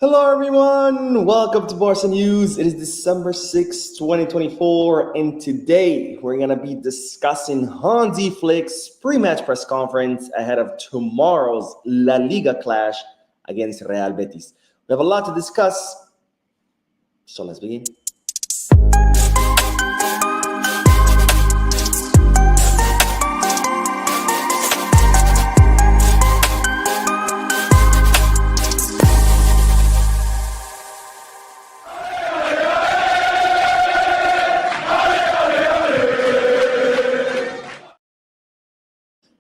Hello, everyone. Welcome to Barca News. It is December 6, 2024, and today we're going to be discussing Hansi Flick's pre-match press conference ahead of tomorrow's La Liga clash against Real Betis. We have a lot to discuss, so let's begin.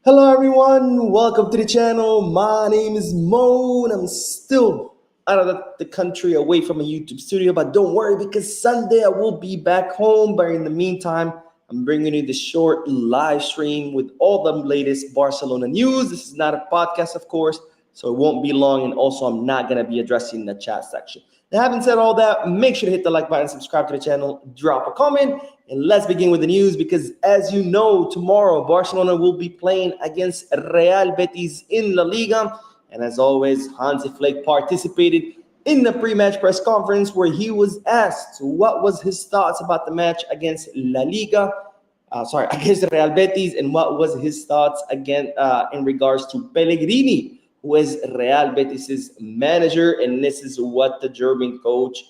Hello everyone, welcome to the channel. My name is Mo and I'm still out of the country away from a YouTube studio, but don't worry because Sunday I will be back home. But in the meantime, I'm bringing you the short live stream with all the latest Barcelona news. This is not a podcast, of course, so it won't be long, and also I'm not going to be addressing the chat section. Now, having said all that, make sure to hit the like button, subscribe to the channel, drop a comment, and let's begin with the news because, as you know, tomorrow Barcelona will be playing against Real Betis in La Liga. And as always, Hansi Flick participated in the pre-match press conference where he was asked what was his thoughts about the match against against Real Betis, and what was his thoughts again in regards to Pellegrini, who is Real Betis' manager. And this is what the German coach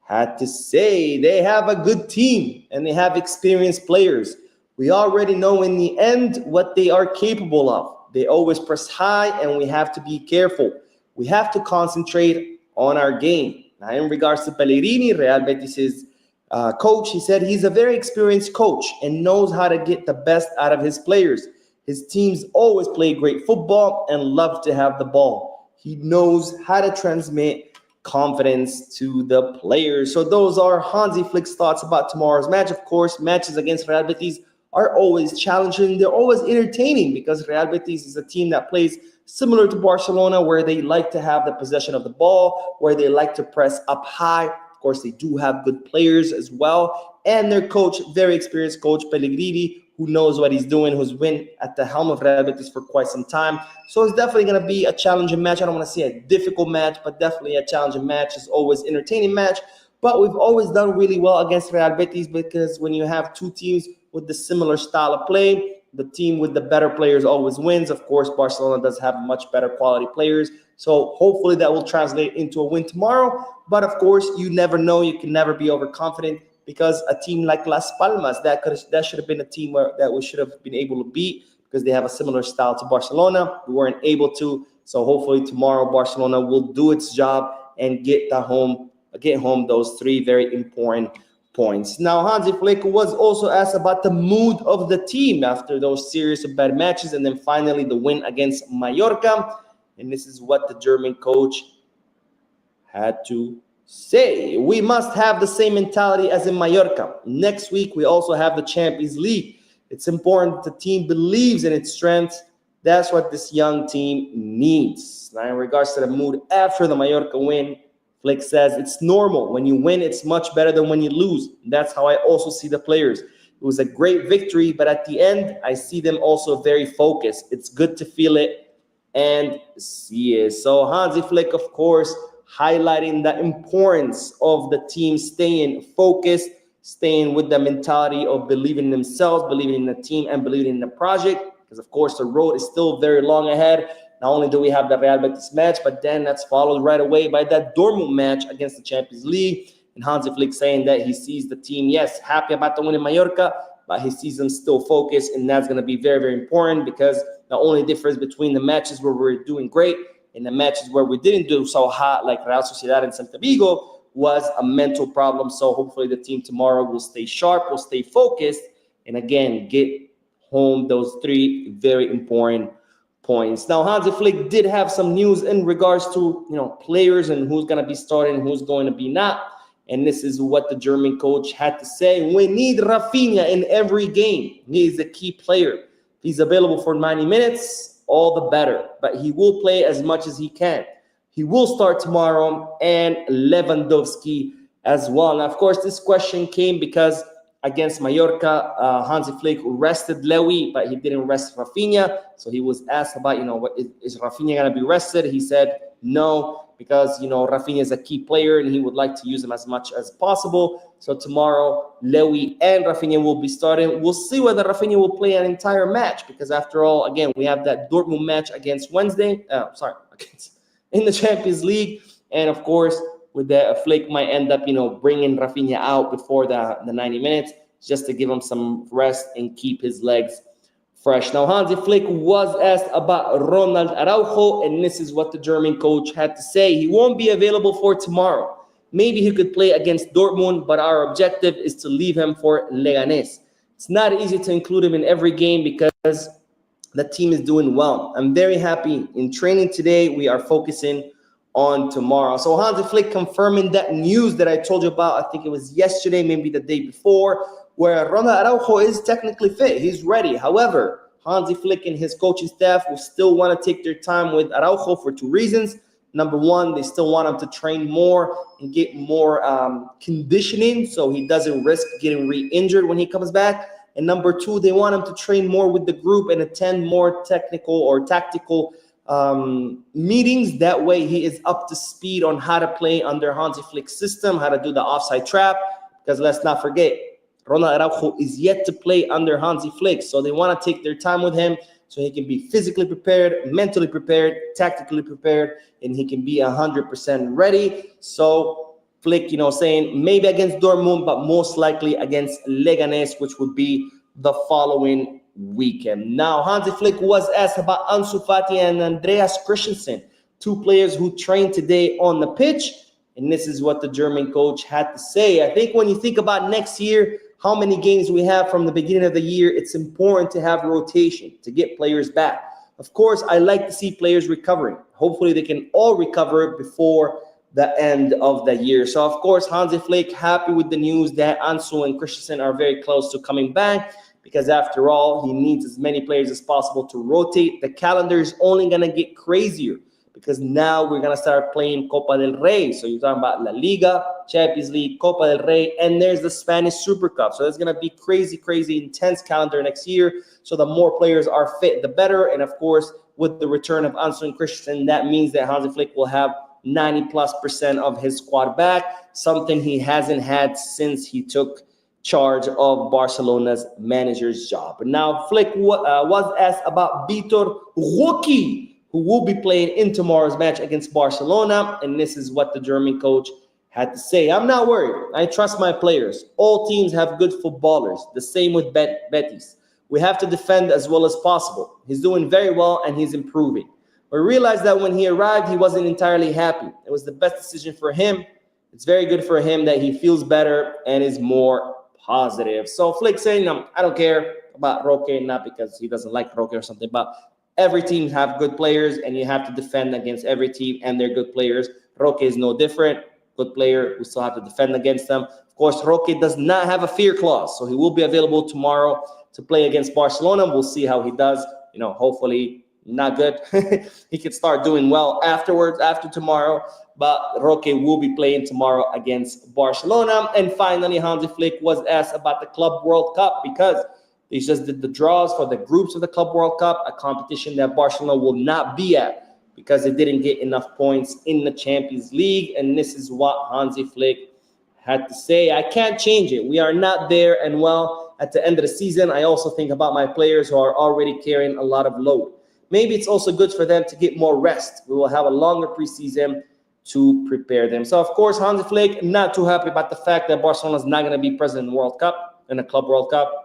had to say. They have a good team and they have experienced players. We already know in the end what they are capable of. They always press high and we have to be careful. We have to concentrate on our game. Now, in regards to Pellegrini, Real Betis' coach, he said he's a very experienced coach and knows how to get the best out of his players. His teams always play great football and love to have the ball. He knows how to transmit confidence to the players. So those are Hansi Flick's thoughts about tomorrow's match. Of course, matches against Real Betis are always challenging. They're always entertaining because Real Betis is a team that plays similar to Barcelona, where they like to have the possession of the ball, where they like to press up high. Of course, they do have good players as well. And their coach, very experienced coach, Pellegrini, who knows what he's doing, who's been at the helm of Real Betis for quite some time. So it's definitely going to be a challenging match. I don't want to say a difficult match, but definitely a challenging match. It's always an entertaining match. But we've always done really well against Real Betis because when you have two teams with the similar style of play, the team with the better players always wins. Of course, Barcelona does have much better quality players. So hopefully that will translate into a win tomorrow. But of course, you never know. You can never be overconfident, because a team like Las Palmas, that should have been a team that we should have been able to beat because they have a similar style to Barcelona. We weren't able to. So hopefully tomorrow Barcelona will do its job and get home those three very important points. Now, Hansi Flick was also asked about the mood of the team after those series of bad matches and then finally the win against Mallorca. And this is what the German coach had to say. We must have the same mentality as in Mallorca. Next week, we also have the Champions League. It's important that the team believes in its strengths. That's what this young team needs. Now, in regards to the mood after the Mallorca win, Flick says it's normal. When you win, it's much better than when you lose. That's how I also see the players. It was a great victory, but at the end, I see them also very focused. It's good to feel it and see it. So Hansi Flick, of course, highlighting the importance of the team staying focused, staying with the mentality of believing in themselves, believing in the team, and believing in the project. Because, of course, the road is still very long ahead. Not only do we have the Real Betis match, but then that's followed right away by that Dortmund match against the Champions League. And Hansi Flick saying that he sees the team, yes, happy about the win in Mallorca, but he sees them still focused, and that's going to be very, very important because the only difference between the matches where we're doing great and the matches where we didn't do so hot, like Real Sociedad and Celta Vigo, was a mental problem. So hopefully the team tomorrow will stay sharp, will stay focused, and again, get home those three very important points. Now, Hansi Flick did have some news in regards to players and who's going to be starting, who's going to be not. And this is what the German coach had to say. We need Rafinha in every game. He is a key player. If he's available for 90 minutes, all the better. But he will play as much as he can. He will start tomorrow, and Lewandowski as well. Now, of course, this question came because against Mallorca, Hansi Flick rested Lewy, but he didn't rest Rafinha. So he was asked about, is Rafinha going to be rested? He said no. because, Rafinha is a key player and he would like to use him as much as possible. So tomorrow, Lewy and Rafinha will be starting. We'll see whether Rafinha will play an entire match, because after all, again, we have that Dortmund match against in the Champions League. And of course, with the Flick might end up, bringing Rafinha out before the 90 minutes just to give him some rest and keep his legs fresh. Now, Hansi Flick was asked about Ronald Araujo, and this is what the German coach had to say. He won't be available for tomorrow. Maybe he could play against Dortmund, but our objective is to leave him for Leganés. It's not easy to include him in every game because the team is doing well. I'm very happy. In training today, we are focusing on tomorrow. So Hansi Flick confirming that news that I told you about, I think it was yesterday, maybe the day before, where Ronald Araujo is technically fit. He's ready. However, Hansi Flick and his coaching staff will still want to take their time with Araujo for two reasons. Number one, they still want him to train more and get more conditioning so he doesn't risk getting re-injured when he comes back. And number two, they want him to train more with the group and attend more technical or tactical meetings. That way he is up to speed on how to play under Hansi Flick's system, how to do the offside trap, because let's not forget, Ronald Araujo is yet to play under Hansi Flick. So they want to take their time with him so he can be physically prepared, mentally prepared, tactically prepared, and he can be 100% ready. So Flick, saying maybe against Dortmund, but most likely against Leganés, which would be the following weekend. Now, Hansi Flick was asked about Ansu Fati and Andreas Christensen, two players who trained today on the pitch, and this is what the German coach had to say. I think when you think about next year, how many games we have from the beginning of the year, it's important to have rotation to get players back. Of course, I like to see players recovering. Hopefully, they can all recover before the end of the year. So, of course, Hansi Flick happy with the news that Ansu and Christensen are very close to coming back, because after all, he needs as many players as possible to rotate. The calendar is only going to get crazier because now we're going to start playing Copa del Rey. So you're talking about La Liga, Champions League, Copa del Rey, and there's the Spanish Super Cup. So it's going to be crazy, intense calendar next year. So the more players are fit, the better. And of course, with the return of Ansu and Christensen, that means that Hansi Flick will have 90+% of his squad back, something he hasn't had since he took charge of Barcelona's manager's job. But now Flick was asked about Vitor Roque, who will be playing in tomorrow's match against Barcelona, and this is what the German coach had to say. I'm not worried. I trust my players. All teams have good footballers. The same with Betis. We have to defend as well as possible. He's doing very well, and he's improving. We realized that when he arrived, he wasn't entirely happy. It was the best decision for him. It's very good for him that he feels better and is more positive. So Flick saying, I don't care about Roque, not because he doesn't like Roque or something, but every team have good players, and you have to defend against every team and their good players. Roque is no different. Good player. We still have to defend against them. Of course, Roque does not have a fear clause, so he will be available tomorrow to play against Barcelona. We'll see how he does. Hopefully not good. He could start doing well afterwards, after tomorrow. But Roque will be playing tomorrow against Barcelona. And finally, Hansi Flick was asked about the Club World Cup, because they just did the draws for the groups of the Club World Cup, a competition that Barcelona will not be at because they didn't get enough points in the Champions League. And this is what Hansi Flick had to say. I can't change it. We are not there. And well, at the end of the season, I also think about my players who are already carrying a lot of load. Maybe it's also good for them to get more rest. We will have a longer preseason to prepare them. So, of course, Hansi Flick not too happy about the fact that Barcelona is not going to be present in the World Cup, in the Club World Cup.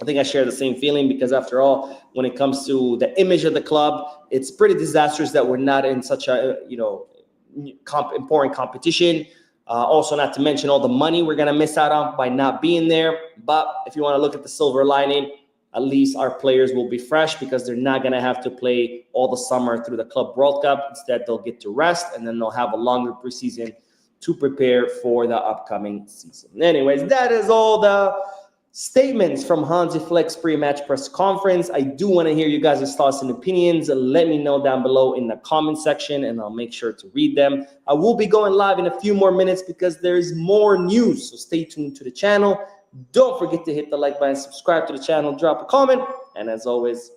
I think I share the same feeling, because after all, when it comes to the image of the club, it's pretty disastrous that we're not in such a, important competition. Also, not to mention all the money we're going to miss out on by not being there. But if you want to look at the silver lining, at least our players will be fresh, because they're not going to have to play all the summer through the Club World Cup. Instead, they'll get to rest, and then they'll have a longer preseason to prepare for the upcoming season. Anyways, that is all the statements from Hansi Flick's pre-match press conference. I do want to hear you guys' thoughts and opinions. Let me know down below in the comment section, and I'll make sure to read them. I will be going live in a few more minutes because there's more news, so stay tuned to the channel. Don't forget to hit the like button, subscribe to the channel, drop a comment, and as always,